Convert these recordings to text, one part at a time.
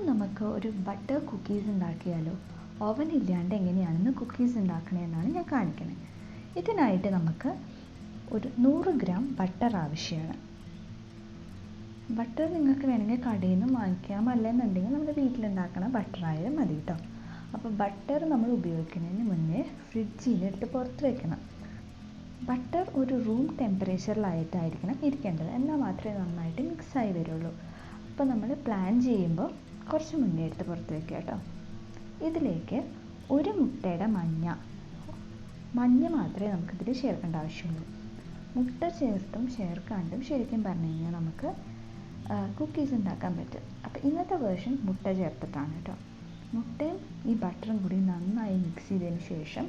ഇന്ന് നമുക്ക് ഒരു ബട്ടർ കുക്കീസ് ഉണ്ടാക്കിയാലോ? ഓവൻ ഇല്ലാണ്ട് എങ്ങനെയാണെന്ന് കുക്കീസ് ഉണ്ടാക്കണമെന്നാണ് ഞാൻ കാണിക്കുന്നത്. ഇതിനായിട്ട് നമുക്ക് ഒരു 100 ഗ്രാം ബട്ടർ ആവശ്യമാണ്. ബട്ടർ നിങ്ങൾക്ക് വേണമെങ്കിൽ കടയിൽ നിന്ന് വാങ്ങിക്കാം, അല്ലെന്നുണ്ടെങ്കിൽ നമ്മുടെ വീട്ടിലുണ്ടാക്കണ ബട്ടറായാലും മതി കേട്ടോ. അപ്പോൾ ബട്ടർ നമ്മൾ ഉപയോഗിക്കുന്നതിന് മുന്നേ ഫ്രിഡ്ജിൽ നിന്ന് എടുത്ത് പുറത്ത് വെക്കണം. ബട്ടർ ഒരു റൂം ടെമ്പറേച്ചറിലായിട്ടായിരിക്കണം ഇരിക്കേണ്ടത്, എന്നാൽ മാത്രമേ നന്നായിട്ട് മിക്സായി വരുള്ളൂ. അപ്പോൾ നമ്മൾ പ്ലാൻ ചെയ്യുമ്പോൾ കുറച്ച് മുന്നേ എടുത്ത് പുറത്ത് വെക്കുക കേട്ടോ. ഇതിലേക്ക് ഒരു മുട്ടയുടെ മഞ്ഞ മാത്രമേ നമുക്കിതിൽ ചേർക്കേണ്ട ആവശ്യമുള്ളൂ. മുട്ട ചേർത്തും ചേർക്കാണ്ടും ശരിക്കും പറഞ്ഞു കഴിഞ്ഞാൽ നമുക്ക് കുക്കീസ് ഉണ്ടാക്കാൻ പറ്റും. അപ്പോൾ ഇന്നത്തെ വേർഷൻ മുട്ട ചേർത്തിട്ടാണ് കേട്ടോ. മുട്ടയും ഈ ബട്ടറും കൂടി നന്നായി മിക്സ് ചെയ്തതിന് ശേഷം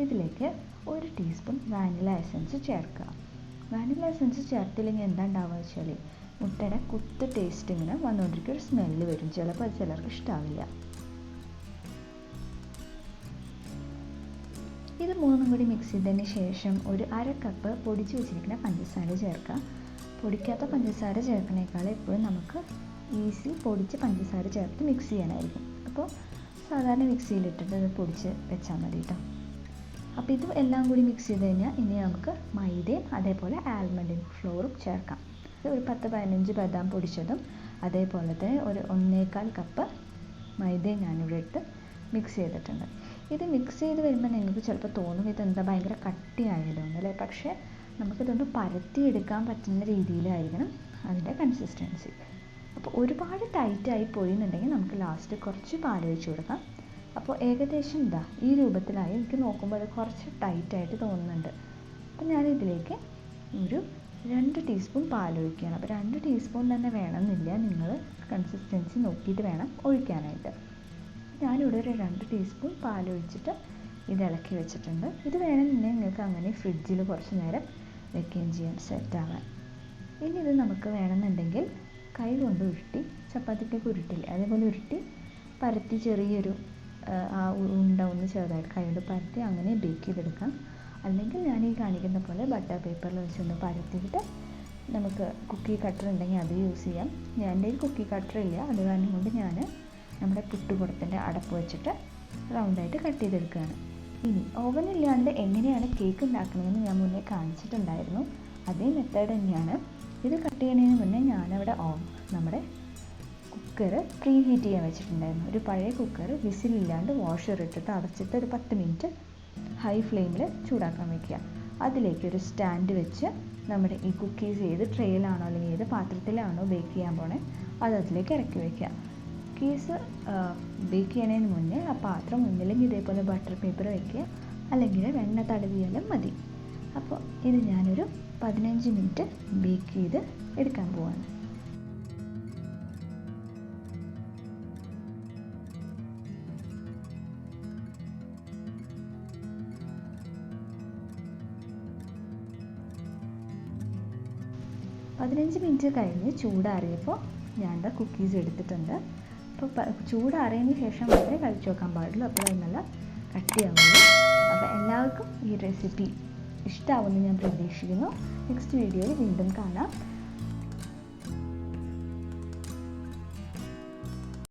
ഇതിലേക്ക് 1 ടീസ്പൂൺ വാനില എസൻസ് ചേർക്കുക. വാനില എസൻസ് ചേർത്തില്ലെങ്കിൽ എന്താ ഉണ്ടാവുക വെച്ചാൽ മുട്ടയുടെ കുത്ത് ടേസ്റ്റ് ഇങ്ങനെ വന്നുകൊണ്ടിരിക്കും, ഒരു സ്മെല്ല് വരും. ചിലപ്പോൾ അത് ചിലർക്ക് ഇഷ്ടാവില്ല. ഇത് മൂന്നും കൂടി മിക്സ് ചെയ്തതിന് ശേഷം ഒരു 1/2 കപ്പ് പൊടിച്ച് വെച്ചിരിക്കുന്ന പഞ്ചസാര ചേർക്കുക. പൊടിക്കാത്ത പഞ്ചസാര ചേർക്കണേക്കാൾ എപ്പോഴും നമുക്ക് ഈസി പൊടിച്ച് പഞ്ചസാര ചേർത്ത് മിക്സ് ചെയ്യാനായിരിക്കും. അപ്പോൾ സാധാരണ മിക്സിയിലിട്ടിട്ട് അത് പൊടിച്ച് വെച്ചാൽ മതി കേട്ടോ. അപ്പോൾ ഇത് എല്ലാം കൂടി മിക്സ് ചെയ്ത് കഴിഞ്ഞാൽ ഇനി നമുക്ക് മൈദയും അതേപോലെ ആൽമണ്ട് ഫ്ലോറും ചേർക്കാം. ഒരു 10-15 ബദാം പൊടിച്ചതും അതേപോലെ തന്നെ ഒരു 1.25 കപ്പ് മൈദയും ഞാനിവിടെ ഇട്ട് മിക്സ് ചെയ്തിട്ടുണ്ട്. ഇത് മിക്സ് ചെയ്ത് വരുമ്പോൾ നിങ്ങൾക്ക് ചിലപ്പോൾ തോന്നും ഇതെന്താ ഭയങ്കര കട്ടിയായല്ലോ എന്നല്ലേ. പക്ഷേ നമുക്കിതൊന്ന് പരത്തിയെടുക്കാൻ പറ്റുന്ന രീതിയിലായിരിക്കണം അതിൻ്റെ കൺസിസ്റ്റൻസി. അപ്പോൾ ഒരുപാട് ടൈറ്റായി പോയി എന്നുണ്ടെങ്കിൽ നമുക്ക് ലാസ്റ്റ് കുറച്ച് പാലൊഴിച്ച് കൊടുക്കാം. അപ്പോൾ ഏകദേശം ഈ രൂപത്തിലായി. എനിക്ക് നോക്കുമ്പോൾ അത് കുറച്ച് ടൈറ്റായിട്ട് തോന്നുന്നുണ്ട്. അപ്പോൾ ഞാനിതിലേക്ക് ഒരു 2 ടീസ്പൂൺ പാലൊഴിക്കുകയാണ്. അപ്പോൾ 2 ടീസ്പൂൺ തന്നെ വേണമെന്നില്ല, നിങ്ങൾ കൺസിസ്റ്റൻസി നോക്കിയിട്ട് വേണം ഒഴിക്കാനായിട്ട്. ഞാനിവിടെ ഒരു 2 ടീസ്പൂൺ പാലൊഴിച്ചിട്ട് ഇത് ഇളക്കി വെച്ചിട്ടുണ്ട്. ഇത് വേണമെന്നുണ്ടെങ്കിൽ നിങ്ങൾക്ക് അങ്ങനെ ഫ്രിഡ്ജിൽ കുറച്ച് നേരം വെക്കുകയും ചെയ്യാം സെറ്റാവാൻ. ഇനി ഇത് നമുക്ക് വേണമെന്നുണ്ടെങ്കിൽ കൈ കൊണ്ട് ഉരുട്ടി, ചപ്പാത്തിക്കൊക്കെ ഉരുട്ടില്ലേ അതേപോലെ ഉരുട്ടി പരത്തി ചെറിയൊരു ഉണ്ട ഒന്ന് ചെറുതായിട്ട് കൈ കൊണ്ട് പരത്തി അങ്ങനെ ബേക്ക് ചെയ്തെടുക്കാം. അല്ലെങ്കിൽ ഞാൻ ഈ കാണിക്കുന്ന പോലെ ബട്ടർ പേപ്പറിൽ വെച്ചൊന്ന് പരത്തിയിട്ട് നമുക്ക് കുക്കി കട്ടർ ഉണ്ടെങ്കിൽ അത് യൂസ് ചെയ്യാം. എൻ്റെ കയ്യിൽ കുക്കി കട്ടർ ഇല്ല, അത് കാരണം കൊണ്ട് ഞാൻ നമ്മുടെ പുട്ടുകുടത്തിൻ്റെ അടപ്പ് വെച്ചിട്ട് റൗണ്ടായിട്ട് കട്ട് ചെയ്തെടുക്കുകയാണ്. ഇനി ഓവൻ ഇല്ലാണ്ട് എങ്ങനെയാണ് കേക്ക് ഉണ്ടാക്കണമെന്ന് ഞാൻ മുന്നേ കാണിച്ചിട്ടുണ്ടായിരുന്നു. അതേ മെത്തേഡ് തന്നെയാണ്. ഇത് കട്ട് ചെയ്യുന്നതിന് മുന്നേ ഞാനവിടെ നമ്മുടെ കുക്കർ പ്രീ ഹീറ്റ് ചെയ്യാൻ വെച്ചിട്ടുണ്ടായിരുന്നു. ഒരു പഴയ കുക്കർ വിസിലില്ലാണ്ട് വാഷർ ഇട്ടിട്ട് അടച്ചിട്ട് ഒരു 10 മിനിറ്റ് ഹൈ ഫ്ലെയിമിൽ ചൂടാക്കാൻ വയ്ക്കുക. അതിലേക്ക് ഒരു സ്റ്റാൻഡ് വെച്ച് നമ്മുടെ ഈ കുക്കീസ് ഏത് ട്രേയിലാണോ അല്ലെങ്കിൽ ഏത് പാത്രത്തിലാണോ ബേക്ക് ചെയ്യാൻ പോണേ അത് അതിലേക്ക് ഇറക്കി വയ്ക്കുക. കുക്കീസ് ബേക്ക് ചെയ്യുന്നതിന് മുന്നേ ആ പാത്രം ഒന്നില്ലെങ്കിൽ ഇതേപോലെ ബട്ടർ പേപ്പർ വയ്ക്കുക, അല്ലെങ്കിൽ വെണ്ണ തടവിയാലും മതി. അപ്പോൾ ഇത് ഞാനൊരു 15 മിനിറ്റ് ബേക്ക് ചെയ്ത് എടുക്കാൻ പോവാണ്. പതിനഞ്ച് മിനിറ്റ് കഴിഞ്ഞ് ചൂടാറിയപ്പോൾ ഞാൻ കുക്കീസ് എടുത്തിട്ടുണ്ട്. അപ്പോൾ ചൂടാറിയതിന് ശേഷം മാത്രമേ കഴിച്ചു നോക്കാൻ പാടുള്ളൂ, അപ്പോൾ അത് നല്ല കട്ടിയാവുള്ളൂ. അപ്പോൾ എല്ലാവർക്കും ഈ റെസിപ്പി ഇഷ്ടമാവുമെന്ന് ഞാൻ പ്രതീക്ഷിക്കുന്നു. നെക്സ്റ്റ് വീഡിയോയിൽ വീണ്ടും കാണാം.